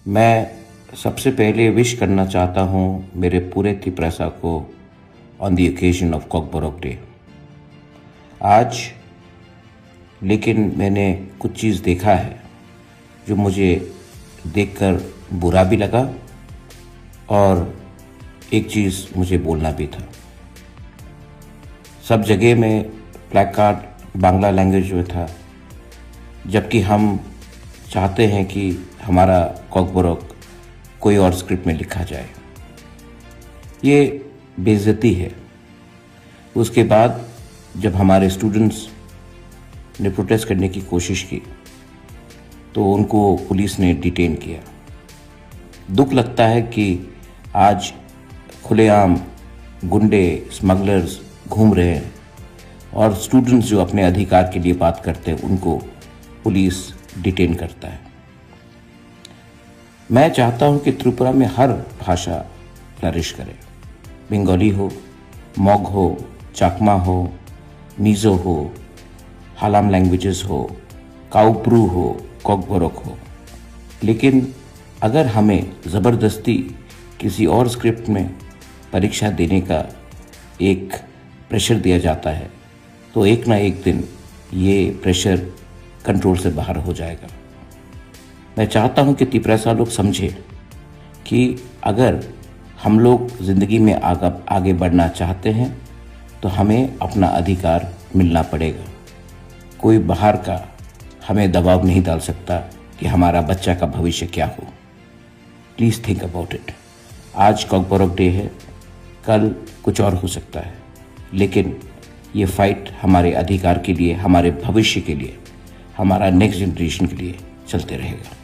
मैं सबसे पहले विश करना चाहता हूँ मेरे पूरे त्रिपुरा को on the occasion of Kokborok day. आज लेकिन मैंने कुछ चीज़ देखा है जो मुझे देखकर बुरा भी लगा और एक चीज़ मुझे बोलना भी था। सब जगह में प्लैकार्ड बांग्ला लैंग्वेज में था, जबकि हम चाहते हैं कि हमारा कॉकबोरोक कोई और स्क्रिप्ट में लिखा जाए। ये बेइज्जती है। उसके बाद जब हमारे स्टूडेंट्स ने प्रोटेस्ट करने की कोशिश की तो उनको पुलिस ने डिटेन किया। दुख लगता है कि आज खुलेआम गुंडे स्मगलर्स घूम रहे हैं और स्टूडेंट्स जो अपने अधिकार के लिए बात करते हैं उनको पुलिस डिटेन करता है। मैं चाहता हूं कि त्रिपुरा में हर भाषा फ्लरिश करे। बंगाली हो, मोग हो, चाकमा हो, मिजो हो, हालाम लैंग्वेजेस हो, काउप्रू हो, कॉकबोरोक हो। लेकिन अगर हमें ज़बरदस्ती किसी और स्क्रिप्ट में परीक्षा देने का एक प्रेशर दिया जाता है तो एक ना एक दिन ये प्रेशर कंट्रोल से बाहर हो जाएगा। मैं चाहता हूं कि त्रिपुरा लोग समझें कि अगर हम लोग ज़िंदगी में आगे बढ़ना चाहते हैं तो हमें अपना अधिकार मिलना पड़ेगा। कोई बाहर का हमें दबाव नहीं डाल सकता कि हमारा बच्चा का भविष्य क्या हो। Please think about it. आज कॉकबोरोक डे है, कल कुछ और हो सकता है, लेकिन ये फाइट हमारे अधिकार के लिए, हमारे भविष्य के लिए, हमारा नेक्स्ट जनरेशन के लिए चलते रहेगा।